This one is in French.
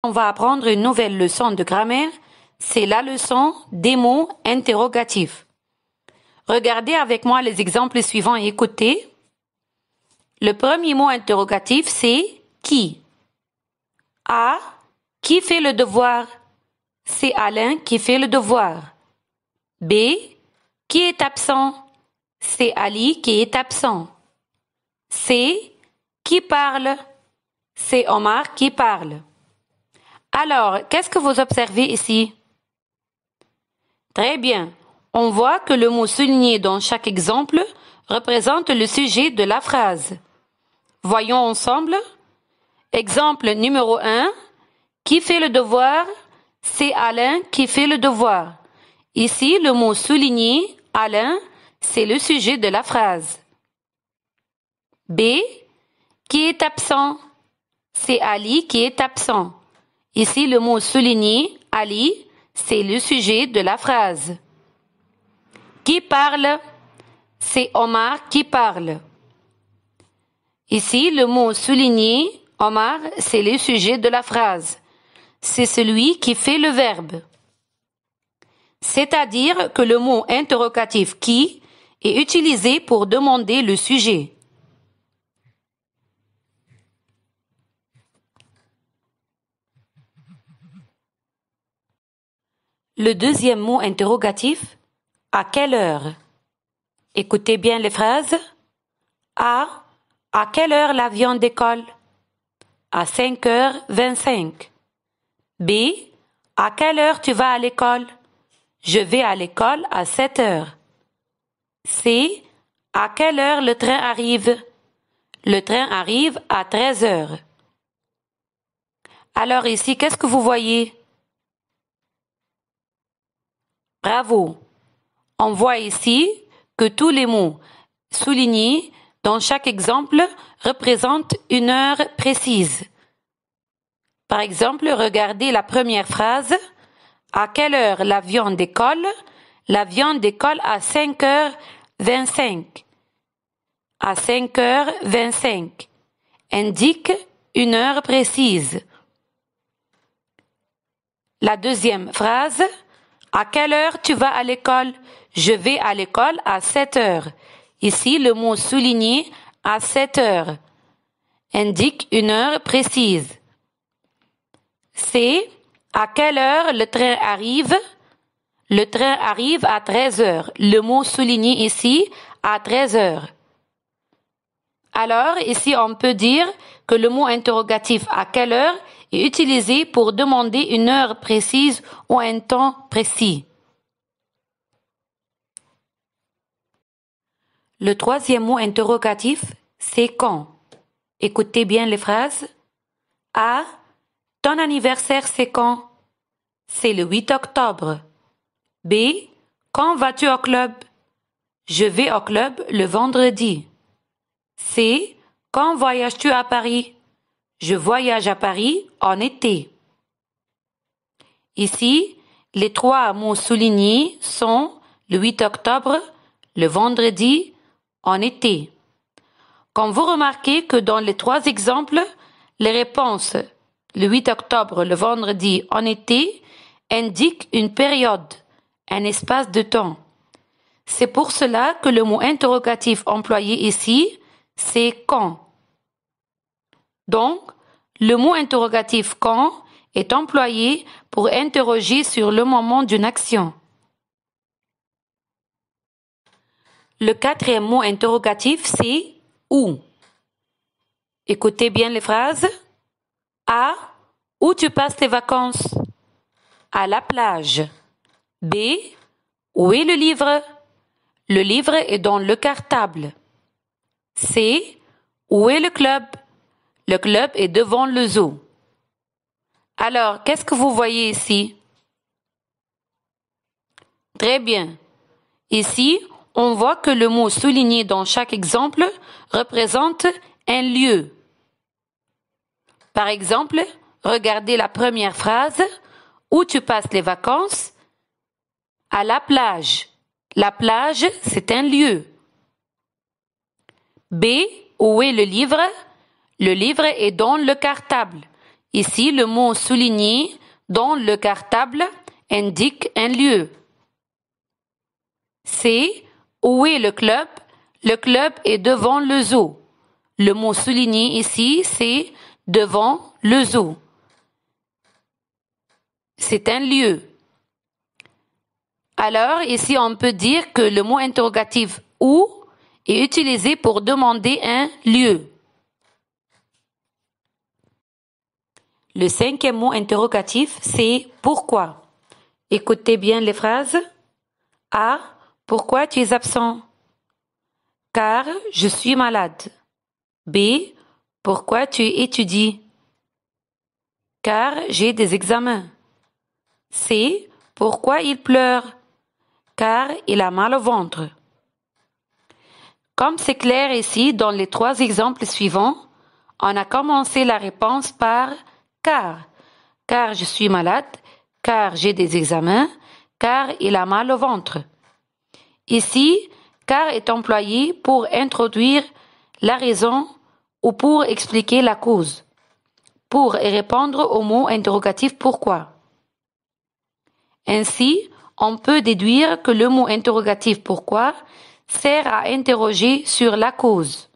On va apprendre une nouvelle leçon de grammaire. C'est la leçon des mots interrogatifs. Regardez avec moi les exemples suivants et écoutez. Le premier mot interrogatif, c'est qui. A. Qui fait le devoir? C'est Alain qui fait le devoir. B. Qui est absent? C'est Ali qui est absent. C. Qui parle? C'est Omar qui parle. Alors, qu'est-ce que vous observez ici? Très bien. On voit que le mot souligné dans chaque exemple représente le sujet de la phrase. Voyons ensemble. Exemple numéro 1. Qui fait le devoir? C'est Alain qui fait le devoir. Ici, le mot souligné, Alain, c'est le sujet de la phrase. B. Qui est absent? C'est Ali qui est absent. Ici, le mot souligné, Ali, c'est le sujet de la phrase. Qui parle? C'est Omar qui parle. Ici, le mot souligné, Omar, c'est le sujet de la phrase. C'est celui qui fait le verbe. C'est-à-dire que le mot interrogatif qui est utilisé pour demander le sujet. Le deuxième mot interrogatif, à quelle heure? Écoutez bien les phrases. A. À quelle heure l'avion décolle? À 5h25. B. À quelle heure tu vas à l'école? Je vais à l'école à 7h. C. À quelle heure le train arrive? Le train arrive à 13h. Alors ici, qu'est-ce que vous voyez? Bravo! On voit ici que tous les mots soulignés dans chaque exemple représentent une heure précise. Par exemple, regardez la première phrase. À quelle heure l'avion décolle? L'avion décolle à 5h25. À 5h25. Indique une heure précise. La deuxième phrase. À quelle heure tu vas à l'école? Je vais à l'école à 7h. Ici, le mot souligné à 7h indique une heure précise. C. À quelle heure le train arrive? Le train arrive à 13h. Le mot souligné ici à 13h. Alors, ici, on peut dire que le mot interrogatif à quelle heure est utilisé pour demander une heure précise ou un temps précis. Le troisième mot interrogatif, c'est quand. Écoutez bien les phrases. A. Ton anniversaire, c'est quand? C'est le 8 octobre. B. Quand vas-tu au club? Je vais au club le vendredi. C. Quand voyages-tu à Paris? Je voyage à Paris en été. Ici, les trois mots soulignés sont le 8 octobre, le vendredi, en été. Comme vous remarquez que dans les trois exemples, les réponses le 8 octobre, le vendredi, en été indiquent une période, un espace de temps. C'est pour cela que le mot interrogatif employé ici, c'est quand. Donc, le mot interrogatif quand est employé pour interroger sur le moment d'une action. Le quatrième mot interrogatif, c'est où. Écoutez bien les phrases. A. Où tu passes tes vacances? À la plage. B. Où est le livre? Le livre est dans le cartable. C. Où est le club? Le club est devant le zoo. Alors, qu'est-ce que vous voyez ici? Très bien. Ici, on voit que le mot souligné dans chaque exemple représente un lieu. Par exemple, regardez la première phrase. Où tu passes les vacances? À la plage. La plage, c'est un lieu. B. Où est le livre? Le livre est dans le cartable. Ici, le mot souligné dans le cartable indique un lieu. C. Où est le club? Le club est devant le zoo. Le mot souligné ici, c'est devant le zoo. C'est un lieu. Alors, ici, on peut dire que le mot interrogatif où est utilisé pour demander un lieu. Le cinquième mot interrogatif, c'est pourquoi. Écoutez bien les phrases. A. Pourquoi tu es absent? Car je suis malade. B. Pourquoi tu étudies? Car j'ai des examens. C. Pourquoi il pleure? Car il a mal au ventre. Comme c'est clair ici dans les 3 exemples suivants, on a commencé la réponse par car. Car je suis malade, car j'ai des examens, car il a mal au ventre. Ici, car est employé pour introduire la raison ou pour expliquer la cause, pour répondre au mot interrogatif pourquoi. Ainsi, on peut déduire que le mot interrogatif pourquoi sert à interroger sur la cause.